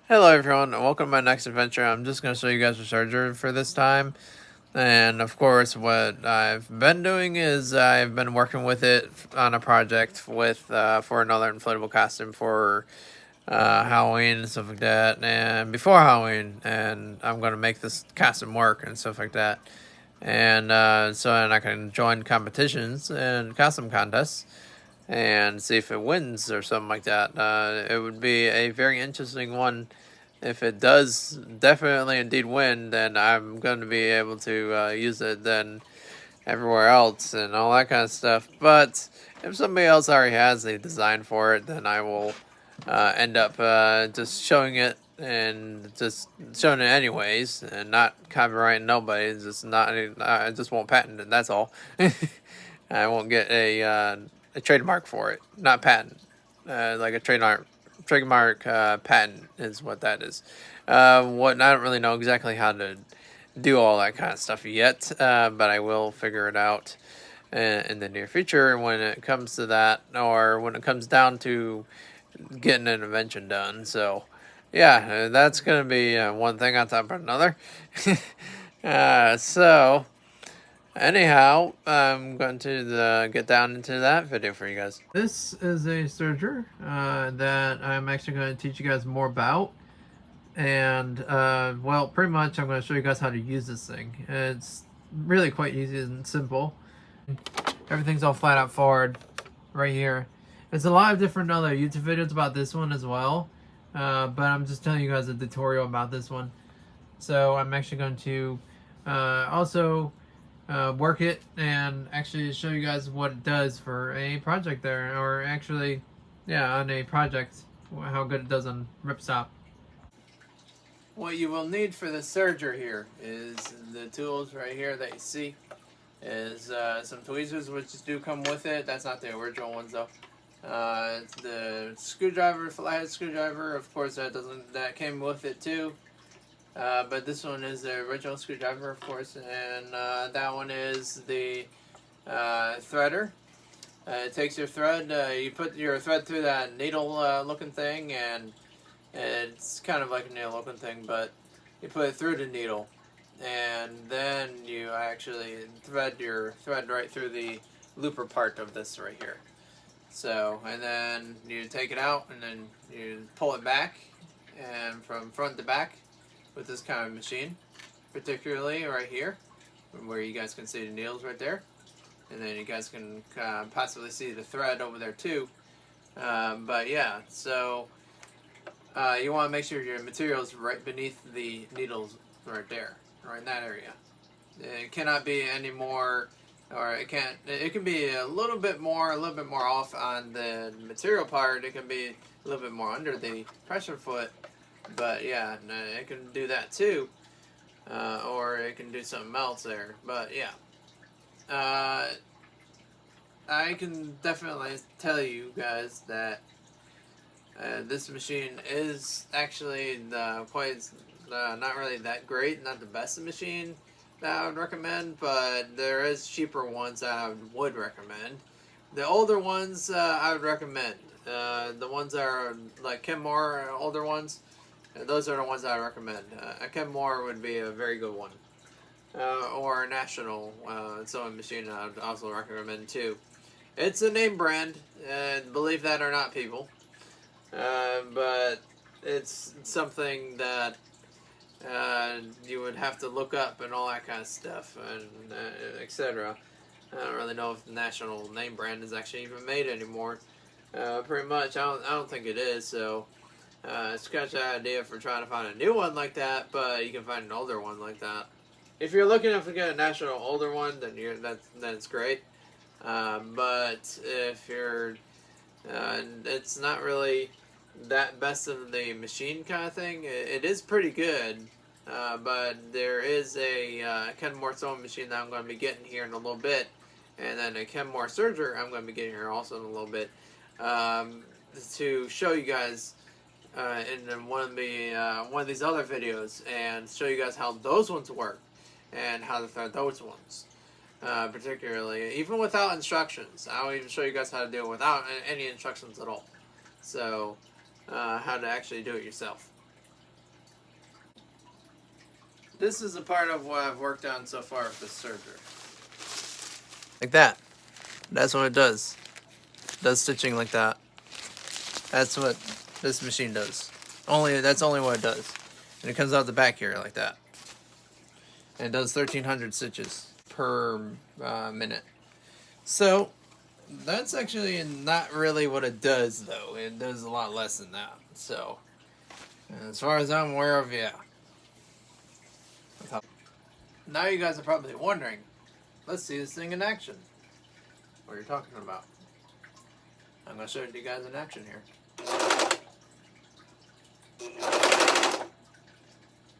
Hello everyone, and welcome to my next adventure. I'm just going to show you guys the serger for this time. And of course, what I've been doing is I've been working with it on a project with for another inflatable costume for Halloween and stuff like that. And before Halloween, and I'm going to make this costume work and stuff like that. And then I can join competitions and costume contests and see if it wins or something like that. It would be a very interesting one. If it does definitely indeed win, then I'm going to be able to use it then everywhere else and all that kind of stuff. But if somebody else already has a design for it, then I will end up just showing it and just showing it anyways and not copyrighting nobody. Just not, I just won't patent it. That's all. I won't get a trademark for it, not patent. Like a trademark patent is what that is. What I don't really know exactly how to do all that kind of stuff yet, but I will figure it out in the near future when it comes to that, or when it comes down to getting an invention done. So, yeah, that's gonna be one thing on top of another. So anyhow, I'm going to get down into that video for you guys. This is a serger that I'm actually going to teach you guys more about. And, well, pretty much I'm going to show you guys how to use this thing. It's really quite easy and simple. Everything's all flat out forward right here. There's a lot of different other YouTube videos about this one as well. But I'm just telling you guys a tutorial about this one. So I'm actually going to also work it and actually show you guys what it does for a project there, or actually, yeah, on a project, how good it does on ripstop. What you will need for the serger here is the tools right here that you see. Is some tweezers, which do come with it. That's not the original ones though. The screwdriver, flathead screwdriver, of course that came with it too. But this one is the original screwdriver, of course, and that one is the threader. It takes your thread, you put your thread through that needle looking thing, and it's kind of like a needle looking thing, but you put it through the needle, and then you actually thread your thread right through the looper part of this right here. So, and then you take it out, and then you pull it back, and from front to back, with this kind of machine, particularly right here, where you guys can see the needles right there, and then you guys can possibly see the thread over there too. But yeah, so you want to make sure your material is right beneath the needles right there, right in that area. It cannot be any more, or it can't. It can be a little bit more off on the material part. It can be a little bit more under the pressure foot. But yeah, it can do that too, or it can do something else there. But yeah, I can definitely tell you guys that this machine is actually quite not really that great, not the best machine that I would recommend, but there is cheaper ones that I would recommend. The older ones I would recommend. The ones that are like Kenmore older ones. Those are the ones I recommend. A Kenmore would be a very good one. Or a National sewing machine I would also recommend too. It's a name brand, believe that or not, people. But it's something that you would have to look up and all that kind of stuff, and etc. I don't really know if the National name brand is actually even made anymore. Pretty much, I don't think it is, so... scratch that idea for trying to find a new one like that, but you can find an older one like that. If you're looking to get a National older one, then that's great. But if you're, it's not really that best of the machine kind of thing. It is pretty good, but there is a Kenmore sewing machine that I'm going to be getting here in a little bit, and then a Kenmore serger I'm going to be getting here also in a little bit, to show you guys in one of these other videos, and show you guys how those ones work and how to thread those ones. Particularly, even without instructions. I'll even show you guys how to do it without any instructions at all. So, how to actually do it yourself. This is a part of what I've worked on so far with the serger. Like that. That's what it does. It does stitching like that. That's what this machine does. That's only what it does. And it comes out the back here like that. And it does 1,300 stitches per minute. So that's actually not really what it does, though. It does a lot less than that. So as far as I'm aware of, yeah. Now you guys are probably wondering, let's see this thing in action. What are you talking about? I'm going to show you guys in action here.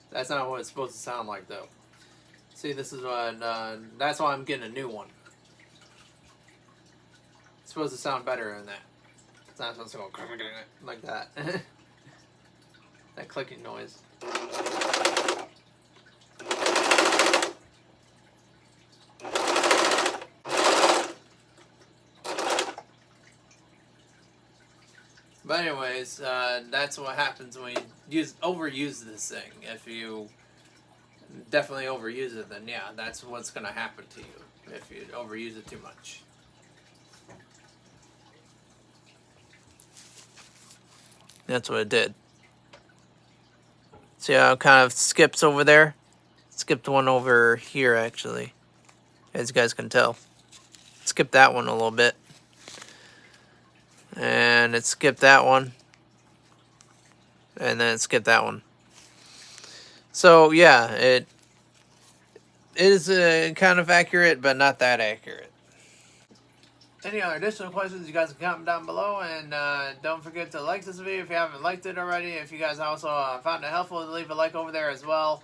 That's not what it's supposed to sound like, though. See, this is what, that's why I'm getting a new one. It's supposed to sound better than that. It's not supposed to go like that. That clicking noise. But anyways, that's what happens when you overuse this thing. If you definitely overuse it, then yeah, that's what's going to happen to you if you overuse it too much. That's what it did. See how it kind of skips over there? Skipped one over here, actually. As you guys can tell. Skipped that one a little bit. And it skipped that one. And then it skipped that one. So, yeah, it is kind of accurate, but not that accurate. Any other additional questions, you guys can comment down below, and don't forget to like this video if you haven't liked it already. If you guys also found it helpful, leave a like over there as well.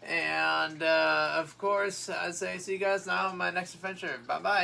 And of course, I say see you guys now in my next adventure. Bye bye.